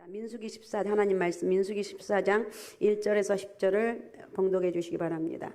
민수기 14 하나님 말씀 민수기 14장 1절에서 10절을 봉독해 주시기 바랍니다.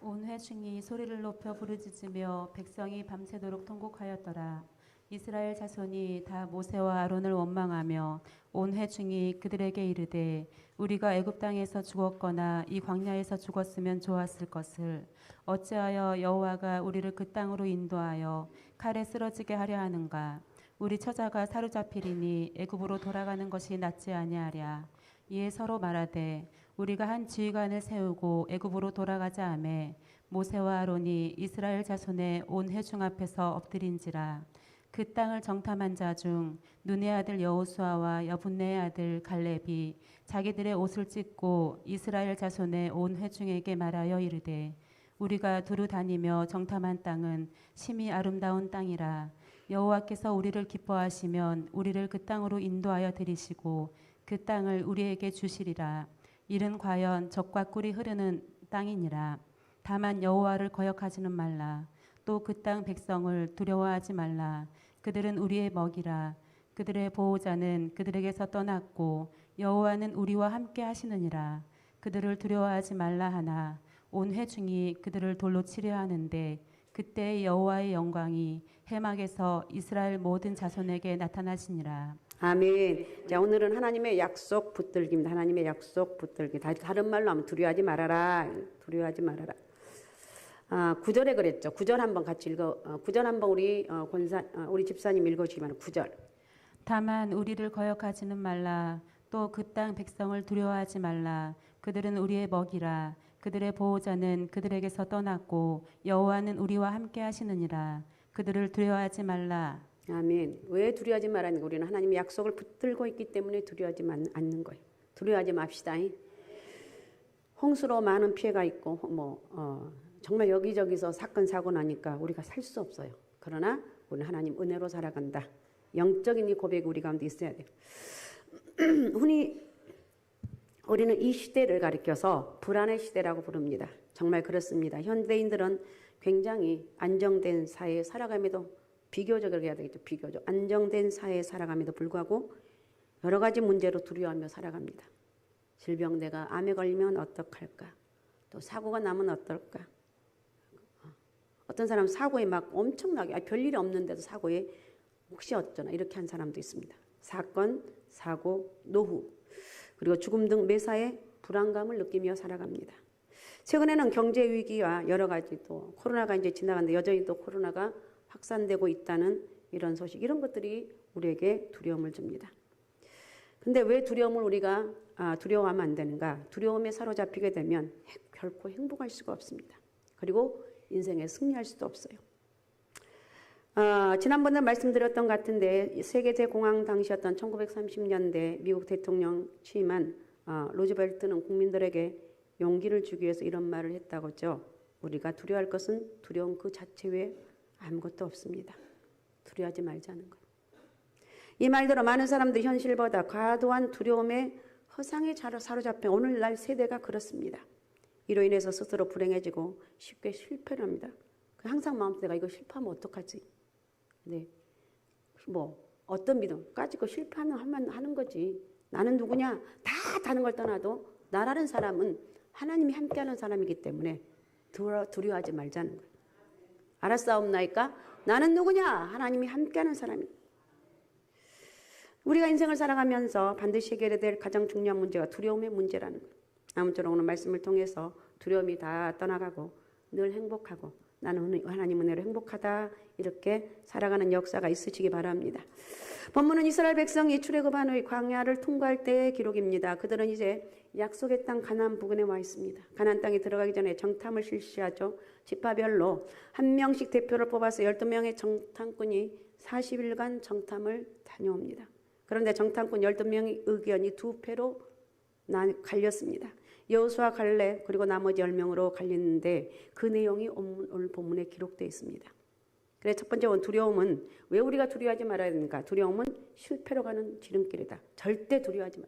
온 회중이 소리를 높여 부르짖으며 백성이 밤새도록 통곡하였더라. 이스라엘 자손이 다 모세와 아론을 원망하며 온 회중이 그들에게 이르되 우리가 애굽 땅에서 죽었거나 이 광야에서 죽었으면 좋았을 것을 어찌하여 여호와가 우리를 그 땅으로 인도하여 칼에 쓰러지게 하려 하는가. 우리 처자가 사로잡히리니 애굽으로 돌아가는 것이 낫지 아니하랴. 이에 서로 말하되 우리가 한 지휘관을 세우고 애굽으로 돌아가자 하매 모세와 아론이 이스라엘 자손의 온 회중 앞에서 엎드린지라. 그 땅을 정탐한 자 중 눈의 아들 여호수아와 여분네의 아들 갈렙이 자기들의 옷을 찢고 이스라엘 자손의 온 회중에게 말하여 이르되 우리가 두루 다니며 정탐한 땅은 심히 아름다운 땅이라. 여호와께서 우리를 기뻐하시면 우리를 그 땅으로 인도하여 들이시고 그 땅을 우리에게 주시리라. 이는 과연 젖과 꿀이 흐르는 땅이니라. 다만 여호와를 거역하지는 말라. 또 그 땅 백성을 두려워하지 말라. 그들은 우리의 먹이라. 그들의 보호자는 그들에게서 떠났고 여호와는 우리와 함께 하시느니라. 그들을 두려워하지 말라 하나 온 회중이 그들을 돌로 치려 하는데 그때 여호와의 영광이 해막에서 이스라엘 모든 자손에게 나타나시니라. 아멘. 자, 오늘은 하나님의 약속 붙들기입니다. 하나님의 약속 붙들기. 다른 말로 하면 두려워하지 말아라. 두려워하지 말아라. 9절에 그랬죠. 9절 한번 같이 읽어. 9절 한번 우리 집사님 읽어주시면 9절. 다만 우리를 거역하지는 말라. 또 그 땅 백성을 두려워하지 말라. 그들은 우리의 먹이라. 그들의 보호자는 그들에게서 떠났고 여호와는 우리와 함께 하시느니라. 그들을 두려워하지 말라. 아멘. 왜 두려워하지 말라는 거? 우리는 하나님의 약속을 붙들고 있기 때문에 두려워하지 않는 거예요. 두려워하지 맙시다. 홍수로 많은 피해가 있고 정말 여기저기서 사건 사고 나니까 우리가 살 수 없어요. 그러나 우리는 하나님 은혜로 살아간다. 영적인 이 고백이 우리 가운데 있어야 돼요. 우리는 이 시대를 가리켜서 불안의 시대라고 부릅니다. 정말 그렇습니다. 현대인들은 굉장히 안정된 사회에 살아감에도 비교적 해야 되겠죠. 비교적 안정된 사회에 살아감에도 불구하고 여러 가지 문제로 두려워하며 살아갑니다. 질병 내가 암에 걸리면 어떡할까? 또 사고가 나면 어떨까? 어떤 사람은 사고에 막 엄청나게 별일이 없는데도 사고에 혹시 어쩌나 이렇게 한 사람도 있습니다. 사건, 사고, 노후 그리고 죽음 등 매사에 불안감을 느끼며 살아갑니다. 최근에는 경제 위기와 여러 가지 또 코로나가 이제 지나갔는데 여전히 또 코로나가 확산되고 있다는 이런 소식, 이런 것들이 우리에게 두려움을 줍니다. 근데 왜 두려움을 우리가 두려워하면 안 되는가? 두려움에 사로잡히게 되면 결코 행복할 수가 없습니다. 그리고 인생에 승리할 수도 없어요. 지난번에 말씀드렸던 것 같은데 세계 대공황 당시였던 1930년대 미국 대통령 취임한 로즈벨트는 국민들에게 용기를 주기 위해서 이런 말을 했다고 하죠. 우리가 두려워할 것은 두려움 그 자체 외에 아무것도 없습니다. 두려워하지 말자는 거예요. 이 말대로 많은 사람들이 현실보다 과도한 두려움에 허상에 사로잡혀 오늘날 세대가 그렇습니다. 이로 인해서 스스로 불행해지고 쉽게 실패를 합니다. 항상 마음속에 내가 이거 실패하면 어떡하지? 네, 어떤 믿음 가지고 실패하면 하는 거지. 나는 누구냐? 다 다른 걸 떠나도 나라는 사람은 하나님이 함께하는 사람이기 때문에 두려워하지 말자는 거예요. 알았사옵나이까? 나는 누구냐? 하나님이 함께하는 사람이에요. 우리가 인생을 살아가면서 반드시 해결해야 될 가장 중요한 문제가 두려움의 문제라는 거예요. 아무쪼록 오늘 말씀을 통해서 두려움이 다 떠나가고 늘 행복하고 나는 하나님 은혜로 행복하다 이렇게 살아가는 역사가 있으시기 바랍니다. 본문은 이스라엘 백성이 출애굽한 후에 광야를 통과할 때의 기록입니다. 그들은 이제 약속의 땅 가나안 부근에 와 있습니다. 가나안 땅에 들어가기 전에 정탐을 실시하죠. 지파별로 한 명씩 대표를 뽑아서 12명의 정탐꾼이 40일간 정탐을 다녀옵니다. 그런데 정탐꾼 12명의 의견이 두 패로 갈렸습니다. 여호수아 갈렙 그리고 나머지 10명으로 갈리는데 그 내용이 오늘 본문에 기록되어 있습니다. 그래서 첫 번째 두려움은 왜 우리가 두려워하지 말아야 되는가? 두려움은 실패로 가는 지름길이다. 절대 두려워하지 마.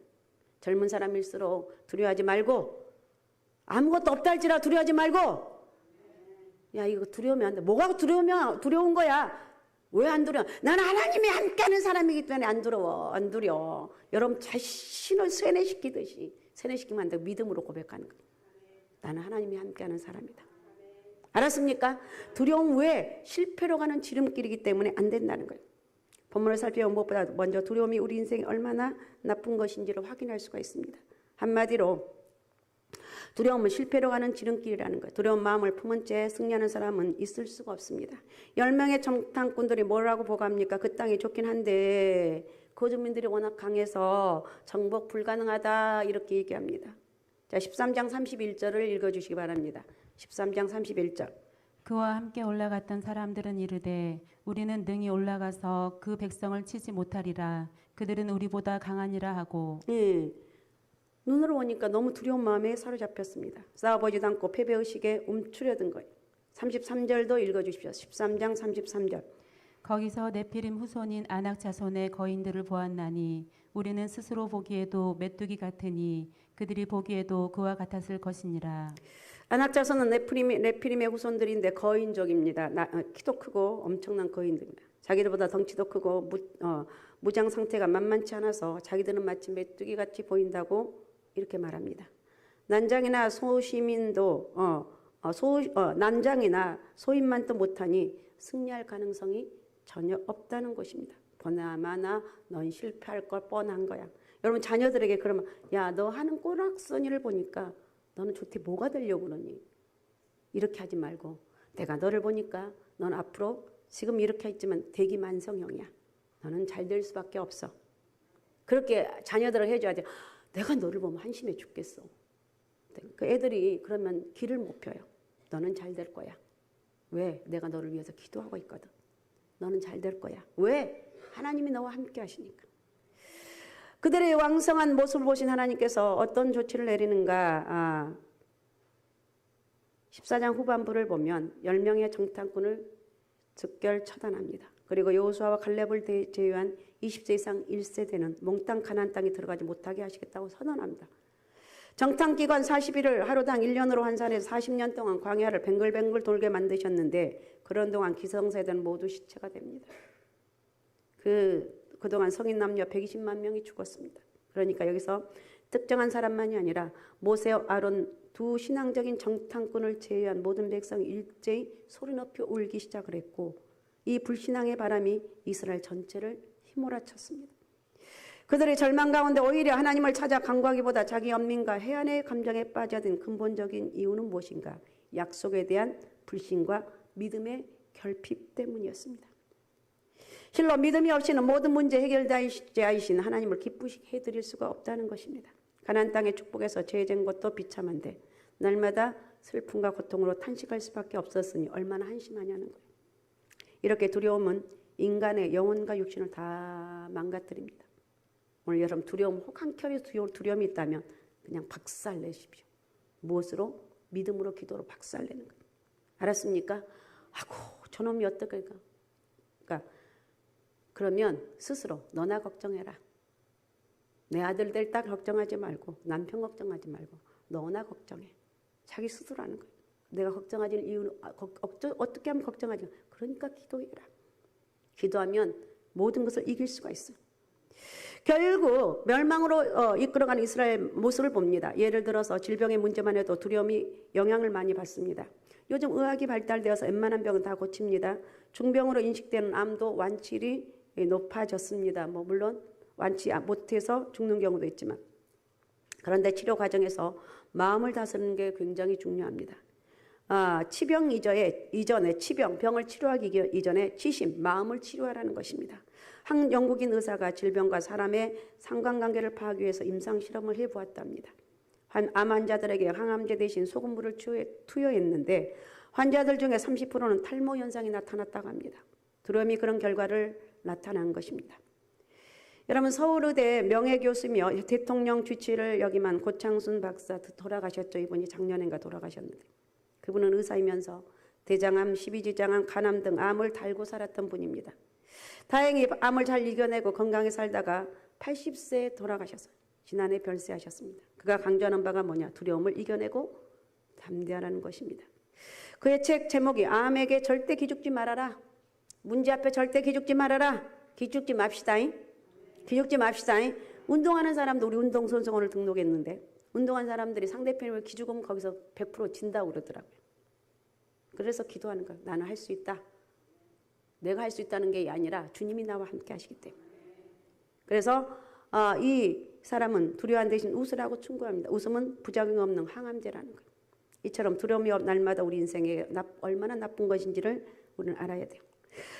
젊은 사람일수록 두려워하지 말고 아무것도 없다 할지라도 두려워하지 말고 야 이거 두려우면 안 돼. 뭐가 두려운 거야? 왜 안 두려워? 나는 하나님이 함께하는 사람이기 때문에 안 두려워. 안 두려워. 여러분 자신을 세뇌시키면 안 되고 믿음으로 고백하는 거예요. 나는 하나님이 함께하는 사람이다. 알았습니까? 두려움 외에 실패로 가는 지름길이기 때문에 안 된다는 거예요. 본문을 살펴보면 무엇보다 먼저 두려움이 우리 인생에 얼마나 나쁜 것인지를 확인할 수가 있습니다. 한마디로 두려움은 실패로 가는 지름길이라는 거예요. 두려운 마음을 품은 채 승리하는 사람은 있을 수가 없습니다. 10명의 정탐꾼들이 뭐라고 보고합니까? 그 땅이 좋긴 한데 거주민들이 워낙 강해서 정복 불가능하다 이렇게 얘기합니다. 자, 13장 31절을 읽어주시기 바랍니다. 13장 31절. 그와 함께 올라갔던 사람들은 이르되 우리는 능히 올라가서 그 백성을 치지 못하리라. 그들은 우리보다 강하니라 하고. 예. 눈으로 보니까 너무 두려운 마음에 사로잡혔습니다. 싸워보지도 않고 패배의식에 움츠려든 거예요. 33절도 읽어주십시오. 13장 33절. 거기서 네피림 후손인 아낙 자손의 거인들을 보았나니 우리는 스스로 보기에도 메뚜기 같으니 그들이 보기에도 그와 같았을 것이니라. 아낙 자손은 네피림의 후손들인데 거인족입니다. 키도 크고 엄청난 거인들입니다. 자기들보다 덩치도 크고 무장 상태가 만만치 않아서 자기들은 마치 메뚜기같이 보인다고 이렇게 말합니다. 난장이나 소시민도 난장이나 소인만도 못하니 승리할 가능성이 전혀 없다는 것입니다. 보나마나 넌 실패할 걸 뻔한 거야. 여러분 자녀들에게 그러면 야, 너 하는 꼬락서니를 보니까 너는 좋게 뭐가 되려고 그러니? 이렇게 하지 말고 내가 너를 보니까 넌 앞으로 지금 이렇게 했지만 대기만성형이야. 너는 잘 될 수밖에 없어. 그렇게 자녀들을 해줘야 돼. 내가 너를 보면 한심해 죽겠어. 그 애들이 그러면 길을 못 펴요. 너는 잘 될 거야. 왜? 내가 너를 위해서 기도하고 있거든. 너는 잘 될 거야. 왜? 하나님이 너와 함께 하시니까. 그들의 왕성한 모습을 보신 하나님께서 어떤 조치를 내리는가. 14장 후반부를 보면 10명의 정탐꾼을 즉결 처단합니다. 그리고 여호수아와 갈렙을 제외한 20세 이상 1세대는 몽땅 가나안 땅에 들어가지 못하게 하시겠다고 선언합니다. 정탐기간 40일을 하루당 1년으로 환산해서 40년 동안 광야를 뱅글뱅글 돌게 만드셨는데 그런 동안 기성세대는 모두 시체가 됩니다. 그동안 성인 남녀 120만 명이 죽었습니다. 그러니까 여기서 특정한 사람만이 아니라 모세와 아론 두 신앙적인 정탐꾼을 제외한 모든 백성이 일제히 소리 높여 울기 시작을 했고 이 불신앙의 바람이 이스라엘 전체를 휘몰아쳤습니다. 그들의 절망 가운데 오히려 하나님을 찾아 간구하기보다 자기 연민과 해안의 감정에 빠져든 근본적인 이유는 무엇인가? 약속에 대한 불신과 믿음의 결핍 때문이었습니다. 실로 믿음이 없이는 모든 문제 해결자이신 하나님을 기쁘시게 해드릴 수가 없다는 것입니다. 가나안 땅의 축복에서 죄진 것도 비참한데 날마다 슬픔과 고통으로 탄식할 수밖에 없었으니 얼마나 한심하냐는 거예요. 이렇게 두려움은 인간의 영혼과 육신을 다 망가뜨립니다. 오늘 여러분 두려움, 혹 한 켤의 두려움이 있다면 그냥 박살내십시오. 무엇으로? 믿음으로, 기도로 박살내는 거예요. 알았습니까? 아고 저놈이 어떡할까? 그러니까 그러면 스스로 너나 걱정해라. 내 아들들 딸 걱정하지 말고 남편 걱정하지 말고 너나 걱정해. 자기 스스로 하는 거예요. 내가 걱정하지 이유는 어떻게 하면 걱정하지? 그러니까 기도해라. 기도하면 모든 것을 이길 수가 있어요. 결국 멸망으로 이끌어가는 이스라엘 모습을 봅니다. 예를 들어서 질병의 문제만 해도 두려움이 영향을 많이 받습니다. 요즘 의학이 발달되어서 웬만한 병은 다 고칩니다. 중병으로 인식되는 암도 완치율이 높아졌습니다. 물론 완치 못해서 죽는 경우도 있지만 그런데 치료 과정에서 마음을 다스리는 게 굉장히 중요합니다. 치병 이전에 병을 치료하기 이전에 치심, 마음을 치료하라는 것입니다. 한 영국인 의사가 질병과 사람의 상관관계를 파악하기 위해서 임상실험을 해보았답니다. 암 환자들에게 항암제 대신 소금물을 투여했는데 환자들 중에 30%는 탈모 현상이 나타났다고 합니다. 두려움이 그런 결과를 나타난 것입니다. 여러분 서울의대 명예교수며 대통령 주치를 역임한 고창순 박사 돌아가셨죠. 이분이 작년인가 돌아가셨는데 그분은 의사이면서 대장암, 십이지장암, 간암 등 암을 달고 살았던 분입니다. 다행히 암을 잘 이겨내고 건강히 살다가 80세에 돌아가셨어요. 지난해 별세하셨습니다. 그가 강조하는 바가 뭐냐? 두려움을 이겨내고 담대하라는 것입니다. 그의 책 제목이 암에게 절대 기죽지 말아라. 문제 앞에 절대 기죽지 말아라. 기죽지 맙시다잉. 기죽지 맙시다잉. 운동하는 사람도 우리 운동선수원을 등록했는데 운동한 사람들이 상대편을 기죽으면 거기서 100% 진다고 그러더라고요. 그래서 기도하는 거예요. 나는 할 수 있다. 내가 할 수 있다는 게 아니라 주님이 나와 함께 하시기 때문에. 그래서 이 사람은 두려워한 대신 웃으라고 충고합니다. 웃음은 부작용 없는 항암제라는 거예요. 이처럼 두려움이 날마다 우리 인생에 얼마나 나쁜 것인지를 우리는 알아야 돼요.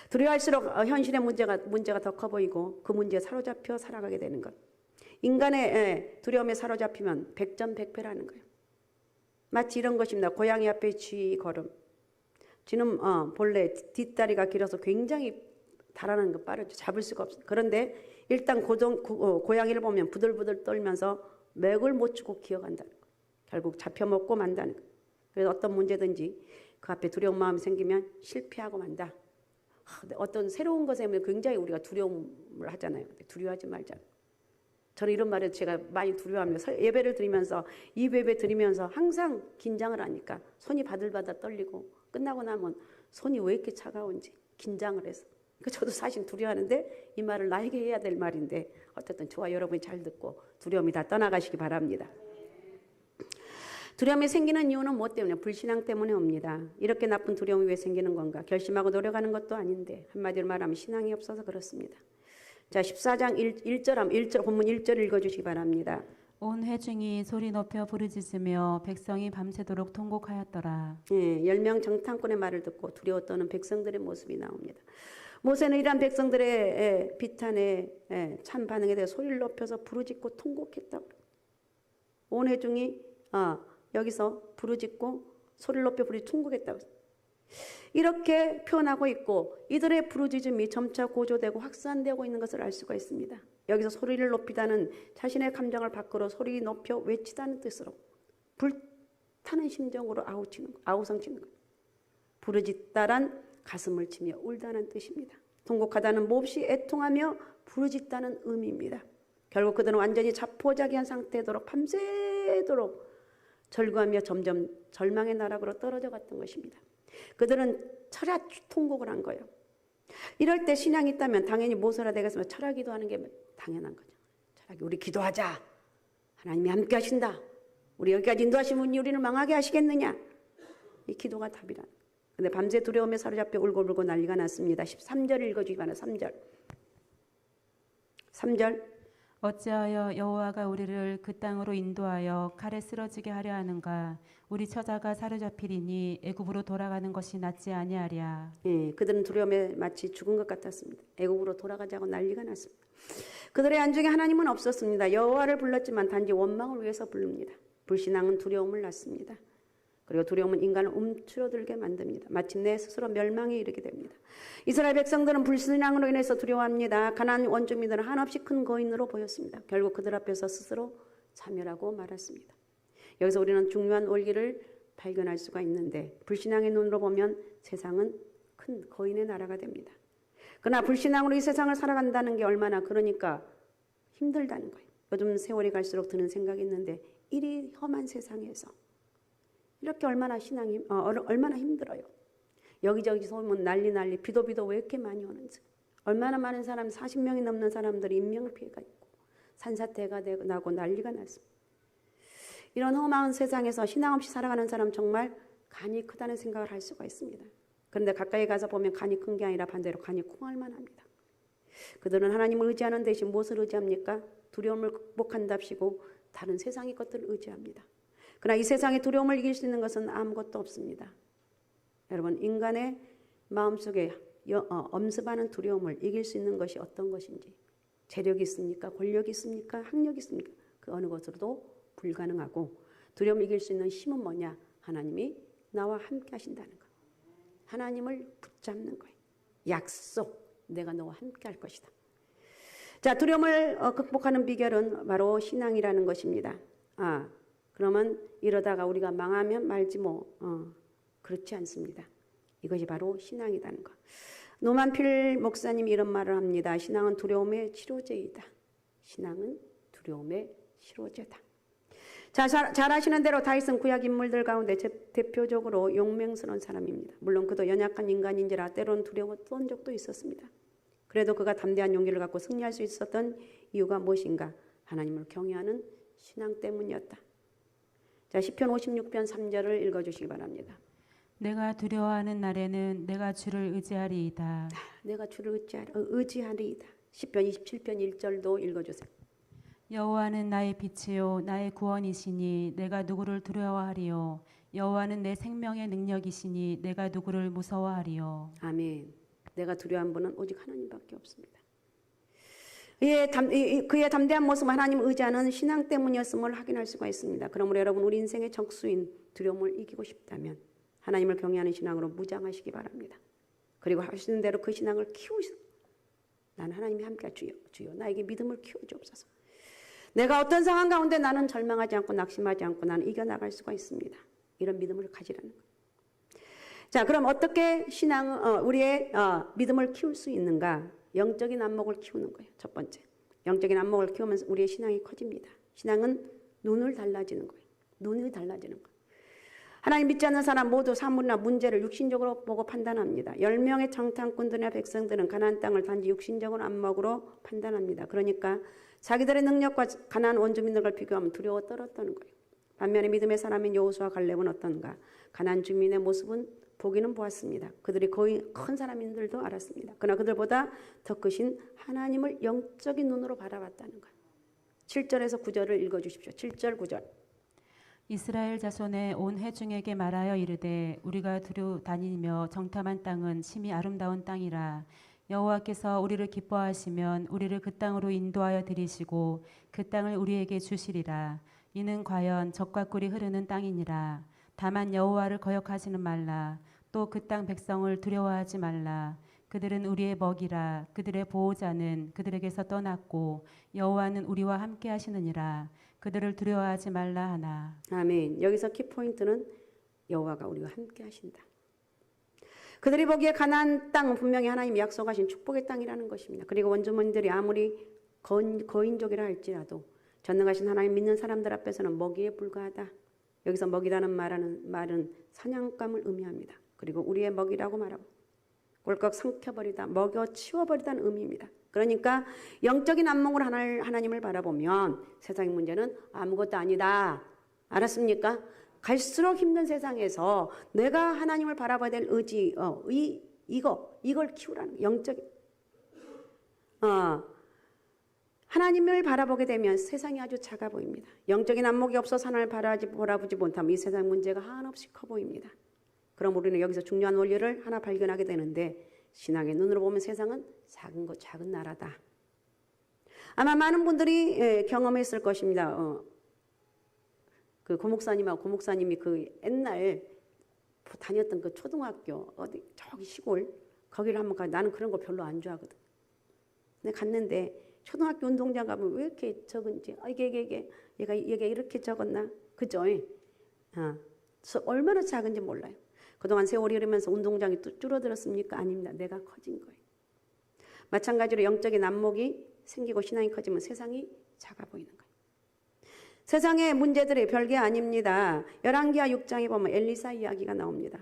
두려워할수록 현실의 문제가 더 커 보이고 그 문제에 사로잡혀 살아가게 되는 것. 인간의 두려움에 사로잡히면 백전백패라는 거예요. 마치 이런 것입니다. 고양이 앞에 쥐 걸음. 쥐는 본래 뒷다리가 길어서 굉장히 달아나는 거 빠르죠. 잡을 수가 없어요. 그런데 일단 고양이를 보면 부들부들 떨면서 맥을 못 추고 기어간다는 거예요. 결국 잡혀먹고 만다는 거예요. 그래서 어떤 문제든지 그 앞에 두려운 마음이 생기면 실패하고 만다. 어떤 새로운 것에 굉장히 우리가 두려움을 하잖아요. 두려워하지 말자. 저는 이런 말에 제가 많이 두려워하며 예배를 드리면서 이 예배 드리면서 항상 긴장을 하니까 손이 바들바들 떨리고 끝나고 나면 손이 왜 이렇게 차가운지 긴장을 해서. 저도 사실 두려워하는데 이 말을 나에게 해야 될 말인데 어쨌든 저와 여러분이 잘 듣고 두려움이 다 떠나가시기 바랍니다. 두려움이 생기는 이유는 뭐 때문에? 불신앙 때문에 옵니다. 이렇게 나쁜 두려움이 왜 생기는 건가? 결심하고 노력하는 것도 아닌데 한마디로 말하면 신앙이 없어서 그렇습니다. 자, 14장 1절 본문 1절 읽어주시기 바랍니다. 온 회중이 소리 높여 부르짖으며 백성이 밤새도록 통곡하였더라. 예, 10명 정탐꾼의 말을 듣고 두려워 떠는 백성들의 모습이 나옵니다. 모세는 이러한 백성들의 비탄에 참 반응에 대해 소리를 높여서 부르짖고 통곡했다고. 온 회중이 여기서 부르짖고 소리를 높여 통곡했다고. 이렇게 표현하고 있고 이들의 부르짖음이 점차 고조되고 확산되고 있는 것을 알 수가 있습니다. 여기서 소리를 높이다는 자신의 감정을 밖으로 소리 높여 외치다는 뜻으로 불타는 심정으로 아우성치는 것. 부르짖다란 가슴을 치며 울다는 뜻입니다. 통곡하다는 몹시 애통하며 부르짖다는 의미입니다. 결국 그들은 완전히 자포자기한 상태도록 밤새도록 절구하며 점점 절망의 나락으로 떨어져 갔던 것입니다. 그들은 철야 통곡을 한 거예요. 이럴 때 신앙이 있다면 당연히 모세라 되겠으면 철야 기도하는 게 당연한 거죠. 철야 우리 기도하자. 하나님이 함께 하신다. 우리 여기까지 인도하시면 우리를 망하게 하시겠느냐. 이 기도가 답이라는 거예요. 근데 밤새 두려움에 사로잡혀 울고불고 난리가 났습니다. 13절 읽어주기 바랍니다. 3절. 어찌하여 여호와가 우리를 그 땅으로 인도하여 칼에 쓰러지게 하려 하는가? 우리 처자가 사로잡히리니 애굽으로 돌아가는 것이 낫지 아니하랴. 예, 그들은 두려움에 마치 죽은 것 같았습니다. 애굽으로 돌아가자고 난리가 났습니다. 그들의 안중에 하나님은 없었습니다. 여호와를 불렀지만 단지 원망을 위해서 부릅니다. 불신앙은 두려움을 낳습니다. 그리고 두려움은 인간을 움츠러들게 만듭니다. 마침내 스스로 멸망에 이르게 됩니다. 이스라엘 백성들은 불신앙으로 인해서 두려워합니다. 가나안 원주민들은 한없이 큰 거인으로 보였습니다. 결국 그들 앞에서 스스로 자멸하고 말았습니다. 여기서 우리는 중요한 원리를 발견할 수가 있는데 불신앙의 눈으로 보면 세상은 큰 거인의 나라가 됩니다. 그러나 불신앙으로 이 세상을 살아간다는 게 얼마나 그러니까 힘들다는 거예요. 요즘 세월이 갈수록 드는 생각이 있는데 이리 험한 세상에서 이렇게 얼마나 신앙이 얼마나 힘들어요. 여기저기 소문 난리 비도 왜 이렇게 많이 오는지. 얼마나 많은 사람 40명이 넘는 사람들이 인명피해가 있고 산사태가 나고 난리가 났습니다. 이런 험한 세상에서 신앙 없이 살아가는 사람 정말 간이 크다는 생각을 할 수가 있습니다. 그런데 가까이 가서 보면 간이 큰 게 아니라 반대로 간이 콩알만 합니다. 그들은 하나님을 의지하는 대신 무엇을 의지합니까? 두려움을 극복한답시고 다른 세상의 것들을 의지합니다. 그러나 이 세상의 두려움을 이길 수 있는 것은 아무것도 없습니다. 여러분, 인간의 마음속에 엄습하는 두려움을 이길 수 있는 것이 어떤 것인지, 재력이 있습니까? 권력이 있습니까? 학력이 있습니까? 그 어느 것으로도 불가능하고, 두려움을 이길 수 있는 힘은 뭐냐? 하나님이 나와 함께 하신다는 것. 하나님을 붙잡는 거예요. 약속, 내가 너와 함께 할 것이다. 자, 두려움을 극복하는 비결은 바로 신앙이라는 것입니다. 그러면 이러다가 우리가 망하면 말지 그렇지 않습니다. 이것이 바로 신앙이라는 것. 노만필 목사님이 이런 말을 합니다. 신앙은 두려움의 치료제이다. 신앙은 두려움의 치료제다. 자, 잘 아시는 대로 다윗은 구약 인물들 가운데 대표적으로 용맹스러운 사람입니다. 물론 그도 연약한 인간인지라 때로는 두려웠던 적도 있었습니다. 그래도 그가 담대한 용기를 갖고 승리할 수 있었던 이유가 무엇인가? 하나님을 경외하는 신앙 때문이었다. 자, 시편 56편 3절을 읽어주시기 바랍니다. 내가 두려워하는 날에는 내가 주를 의지하리이다. 내가 주를 의지하리이다. 시편 27편 1절도 읽어주세요. 여호와는 나의 빛이요 나의 구원이시니 내가 누구를 두려워하리요. 여호와는 내 생명의 능력이시니 내가 누구를 무서워하리요. 아멘. 내가 두려워한 분은 오직 하나님밖에 없습니다. 그의 담대한 모습은 하나님을 의지하는 신앙 때문이었음을 확인할 수가 있습니다. 그러므로 여러분 우리 인생의 적수인 두려움을 이기고 싶다면 하나님을 경외하는 신앙으로 무장하시기 바랍니다. 그리고 하시는 대로 그 신앙을 키우시고 나는 하나님이 함께 주여 나에게 믿음을 키워주옵소서. 내가 어떤 상황 가운데 나는 절망하지 않고 낙심하지 않고 나는 이겨나갈 수가 있습니다. 이런 믿음을 가지라는 거예요. 자, 그럼 어떻게 우리의 믿음을 키울 수 있는가? 영적인 안목을 키우는 거예요. 첫 번째. 영적인 안목을 키우면서 우리의 신앙이 커집니다. 신앙은 눈을 달라지는 거예요. 눈이 달라지는 거예요. 하나님 믿지 않는 사람 모두 사물이나 문제를 육신적으로 보고 판단합니다. 10명의 정탐꾼들이나 백성들은 가나안 땅을 단지 육신적인 안목으로 판단합니다. 그러니까 자기들의 능력과 가나안 원주민들과 비교하면 두려워 떨었다는 거예요. 반면에 믿음의 사람인 여호수아 갈렙은 어떤가? 가나안 주민의 모습은 보기는 보았습니다. 그들이 거의 큰 사람인들도 알았습니다. 그러나 그들보다 더 크신 하나님을 영적인 눈으로 바라봤다는 거예요. 7절에서 9절을 읽어주십시오. 7절 9절. 이스라엘 자손의 온 회중에게 말하여 이르되 우리가 두루 다니며 정탐한 땅은 심히 아름다운 땅이라. 여호와께서 우리를 기뻐하시면 우리를 그 땅으로 인도하여 들이시고 그 땅을 우리에게 주시리라. 이는 과연 젖과 꿀이 흐르는 땅이니라. 다만 여호와를 거역하지는 말라. 또 그 땅 백성을 두려워하지 말라. 그들은 우리의 먹이라. 그들의 보호자는 그들에게서 떠났고 여호와는 우리와 함께 하시느니라. 그들을 두려워하지 말라 하나. 아멘. 여기서 키포인트는 여호와가 우리와 함께 하신다. 그들이 보기에 가나안 땅은 분명히 하나님이 약속하신 축복의 땅이라는 것입니다. 그리고 원주민들이 아무리 거인족이라 할지라도 전능하신 하나님 믿는 사람들 앞에서는 먹이에 불과하다. 여기서 먹이라는 말은 사냥감을 의미합니다. 그리고 우리의 먹이라고 말하고 꼴깍 삼켜버리다, 먹여 치워버리다는 의미입니다. 그러니까 영적인 안목으로 하나님을 바라보면 세상의 문제는 아무것도 아니다. 알았습니까? 갈수록 힘든 세상에서 내가 하나님을 바라봐야 될 의지, 이걸 키우라는 영적인. 하나님을 바라보게 되면 세상이 아주 작아 보입니다. 영적인 안목이 없어서 하나님을 바라보지 못하면 이 세상 문제가 한없이 커 보입니다. 그럼 우리는 여기서 중요한 원리를 하나 발견하게 되는데 신앙의 눈으로 보면 세상은 작은 나라다. 아마 많은 분들이 경험했을 것입니다. 그 고목사님이 그 옛날 다녔던 그 초등학교 어디 저기 시골 거기를 한번 가. 나는 그런 거 별로 안 좋아하거든. 근데 갔는데 초등학교 운동장 가면 왜 이렇게 적은지 얘가 이렇게 적었나 그죠? 얼마나 작은지 몰라요. 그동안 세월이 흐르면서 운동장이 또 줄어들었습니까? 아닙니다. 내가 커진 거예요. 마찬가지로 영적인 안목이 생기고 신앙이 커지면 세상이 작아 보이는 거예요. 세상의 문제들이 별게 아닙니다. 열왕기하 6장에 보면 엘리사 이야기가 나옵니다.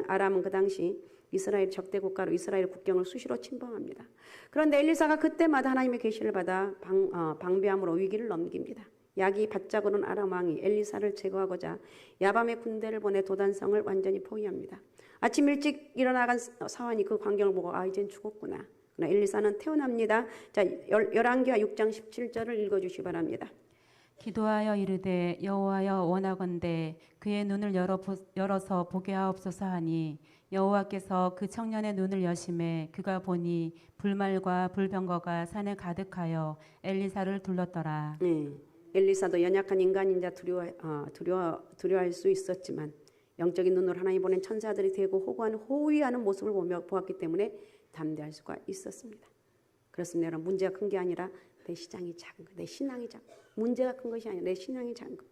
아람은 그 당시 이스라엘 적대 국가로 이스라엘 국경을 수시로 침범합니다. 그런데 엘리사가 그때마다 하나님의 계시를 받아 방비함으로 위기를 넘깁니다. 야기 바짝 오른 아람 왕이 엘리사를 제거하고자 야밤에 군대를 보내 도단성을 완전히 포위합니다. 아침 일찍 일어나간 사환이 그 광경을 보고 이젠 죽었구나. 그러나 엘리사는 태어납니다. 자, 열왕기하 6장 17절을 읽어주시기 바랍니다. 기도하여 이르되 여호와여 원하건대 그의 눈을 열어서 보게 하옵소서 하니 여호와께서 그 청년의 눈을 여심해 그가 보니 불말과 불병거가 산에 가득하여 엘리사를 둘렀더라. 엘리사도 연약한 인간인자 두려워할 수 있었지만 영적인 눈으로 하나님 보낸 천사들이 되고 호위하는 모습을 보았기 때문에 담대할 수가 있었습니다. 그렇습니다. 여러분 문제가 큰 게 아니라 내 시장이 작은 거, 내 신앙이 작은 거. 문제가 큰 것이 아니라 내 신앙이 작은 거.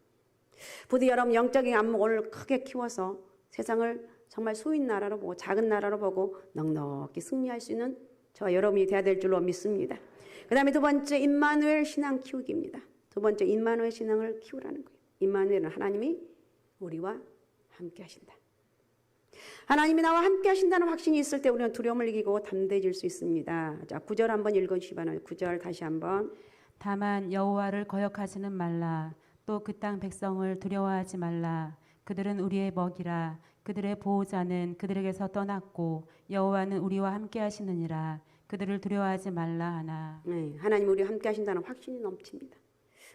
부디 여러분 영적인 안목을 크게 키워서 세상을 정말 소인 나라로 보고 작은 나라로 보고 넉넉히 승리할 수 있는 저와 여러분이 되어야 될 줄로 믿습니다. 그 다음에 두 번째 임마누엘 신앙 키우기입니다. 두 번째 임마누엘 신앙을 키우라는 거예요. 임마누엘은 하나님이 우리와 함께 하신다. 하나님이 나와 함께 하신다는 확신이 있을 때 우리는 두려움을 이기고 담대해질 수 있습니다. 자, 9절 한번 읽어주시기 바랍니다. 9절 다시 한번. 다만 여호와를 거역하지는 말라. 또 그 땅 백성을 두려워하지 말라. 그들은 우리의 먹이라. 그들의 보호자는 그들에게서 떠났고 여호와는 우리와 함께 하시느니라. 그들을 두려워하지 말라 하나. 네, 하나님 우리와 함께 하신다는 확신이 넘칩니다.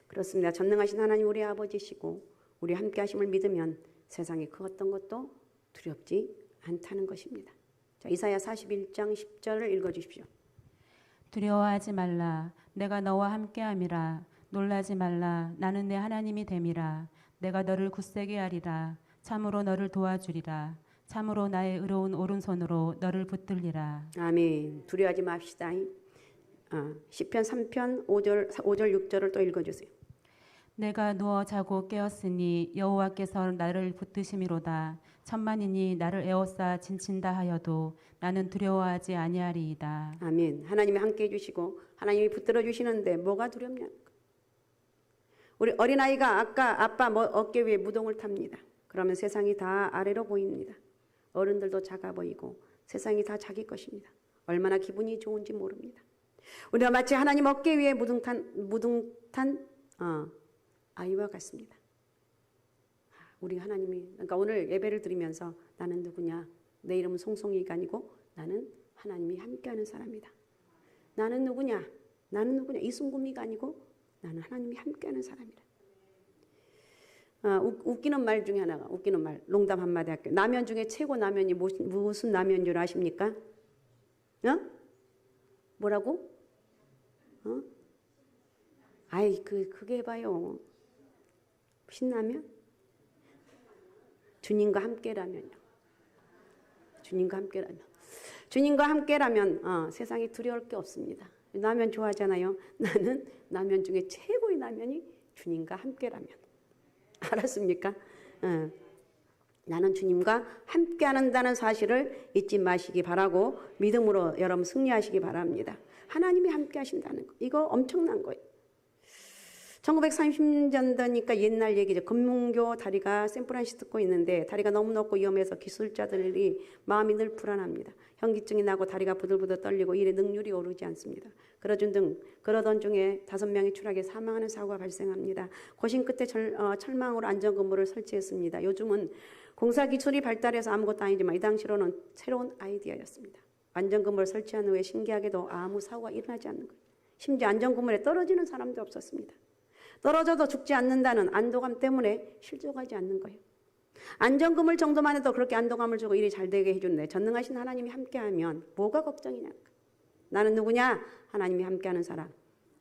그렇습니다. 전능하신 하나님 우리 아버지시고 우리 함께 하심을 믿으면 세상에 그 어떤 것도 두렵지 않다는 것입니다. 자, 이사야 41장 10절을 읽어주십시오. 두려워하지 말라. 내가 너와 함께함이라. 놀라지 말라. 나는 내 하나님이 됨이라. 내가 너를 굳세게 하리라. 참으로 너를 도와주리라. 참으로 나의 의로운 오른손으로 너를 붙들리라. 아멘. 두려워하지 맙시다. 시편 3편 5절 6절을 또 읽어주세요. 내가 누워 자고 깨었으니 여호와께서 나를 붙드심이로다. 천만인이 나를 에워싸 진친다 하여도 나는 두려워하지 아니하리이다. 아멘. 하나님이 함께 해주시고 하나님이 붙들어 주시는데 뭐가 두렵냐? 우리 어린아이가 아까 아빠 어깨 위에 무동을 탑니다. 그러면 세상이 다 아래로 보입니다. 어른들도 작아 보이고 세상이 다 자기 것입니다. 얼마나 기분이 좋은지 모릅니다. 우리가 마치 하나님 어깨 위에 무등탄 아이와 같습니다. 우리 하나님이 그러니까 오늘 예배를 드리면서 나는 누구냐? 내 이름은 송송이가 아니고 나는 하나님이 함께하는 사람이다. 나는 누구냐? 나는 누구냐? 이순구미가 아니고 나는 하나님이 함께하는 사람이다. 웃기는 말 중에 하나가 웃기는 말 농담 한마디 할게요. 라면 중에 최고 라면이 무슨 라면인 줄 아십니까? 뭐라고? 아이 그게 봐요. 신라면? 주님과 함께라면요. 주님과 함께라면. 주님과 함께라면 세상에 두려울 게 없습니다. 라면 좋아하잖아요. 나는 라면 중에 최고의 라면이 주님과 함께라면. 알았습니까? 나는 주님과 함께한다는 사실을 잊지 마시기 바라고 믿음으로 여러분 승리하시기 바랍니다. 하나님이 함께하신다는 거. 이거 엄청난 거예요. 1930년 되니까 옛날 얘기죠. 금문교 다리가 샌프란시스코 있는데 다리가 너무 높고 위험해서 기술자들이 마음이 늘 불안합니다. 현기증이 나고 다리가 부들부들 떨리고 일의 능률이 오르지 않습니다. 그러던 중에 5명이 추락해 사망하는 사고가 발생합니다. 고심 끝에 철망으로 안전건물을 설치했습니다. 요즘은 공사기술이 발달해서 아무것도 아니지만 이 당시로는 새로운 아이디어였습니다. 안전건물을 설치한 후에 신기하게도 아무 사고가 일어나지 않는 거예요. 심지어 안전건물에 떨어지는 사람도 없었습니다. 떨어져도 죽지 않는다는 안도감 때문에 실족하지 않는 거예요. 안전금을 정도만 해도 그렇게 안도감을 주고 일이 잘 되게 해주는데 전능하신 하나님이 함께하면 뭐가 걱정이냐? 나는 누구냐? 하나님이 함께하는 사람.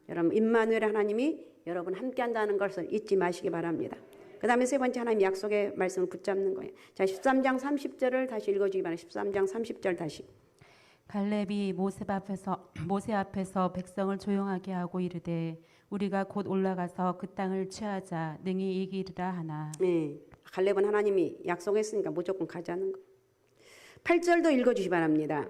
여러분 임마누엘 하나님이 여러분 함께한다는 것을 잊지 마시기 바랍니다. 그 다음에 세 번째 하나님 약속의 말씀을 붙잡는 거예요. 자 13장 30절을 다시 읽어주기 바랍니다. 13장 30절 다시. 갈렙이 모세 앞에서 백성을 조용하게 하고 이르되 우리가 곧 올라가서 그 땅을 취하자 능히 이기리라 하나. 네, 갈렙은 하나님이 약속했으니까 무조건 가자는 거. 8절도 읽어주시 바랍니다.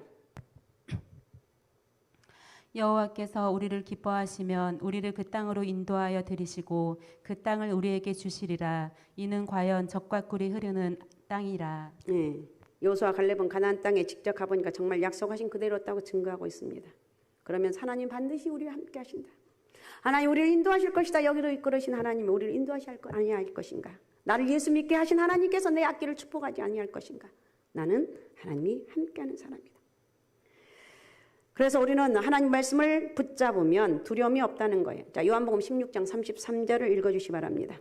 여호와께서 우리를 기뻐하시면 우리를 그 땅으로 인도하여 들이시고 그 땅을 우리에게 주시리라. 이는 과연 젖과 꿀이 흐르는 땅이라. 네, 여호수아 갈렙은 가나안 땅에 직접 가보니까 정말 약속하신 그대로였다고 증거하고 있습니다. 그러면 하나님 반드시 우리와 함께 하신다. 하나님 우리를 인도하실 것이다. 여기로 이끌으신 하나님이 우리를 인도하실 아니할 것인가? 나를 예수 믿게 하신 하나님께서 내 앞길을 축복하지 아니할 것인가? 나는 하나님이 함께하는 사람이다. 그래서 우리는 하나님 말씀을 붙잡으면 두려움이 없다는 거예요. 자, 요한복음 16장 33절을 읽어주시 바랍니다.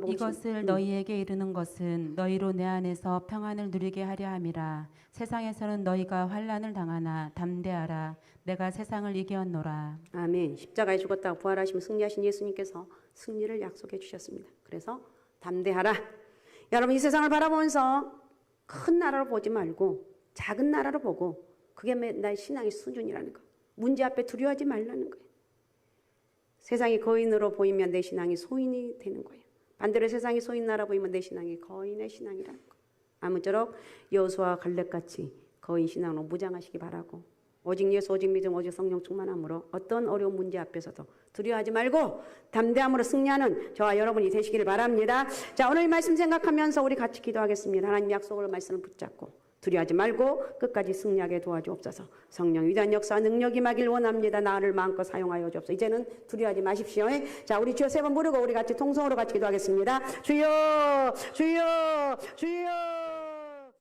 이것을 너희에게 이르는 것은 너희로 내 안에서 평안을 누리게 하려 함이라. 세상에서는 너희가 환난을 당하나 담대하라. 내가 세상을 이겼노라. 아멘. 십자가에 죽었다가 부활하시며 승리하신 예수님께서 승리를 약속해 주셨습니다. 그래서 담대하라. 여러분 이 세상을 바라보면서 큰 나라로 보지 말고 작은 나라로 보고 그게 나의 신앙의 수준이라는 거. 문제 앞에 두려워하지 말라는 거예요. 세상이 거인으로 보이면 내 신앙이 소인이 되는 거예요. 반대로 세상이 소인 나라 보이면 내 신앙이 거인의 신앙이라는 거. 아무쪼록 여호수아와 갈렙같이 거인 신앙으로 무장하시기 바라고 오직 예수, 오직 믿음, 오직 성령 충만함으로 어떤 어려운 문제 앞에서도 두려워하지 말고 담대함으로 승리하는 저와 여러분이 되시기를 바랍니다. 자, 오늘 이 말씀 생각하면서 우리 같이 기도하겠습니다. 하나님 약속을 말씀을 붙잡고 두려워하지 말고 끝까지 승리하게 도와주옵소서. 성령 위대한 역사 능력이 임하길 원합니다. 나를 마음껏 사용하여 주옵소서. 이제는 두려워하지 마십시오. 자, 우리 주여 세 번 부르고 우리 같이 통성으로 같이 기도하겠습니다. 주여, 주여, 주여.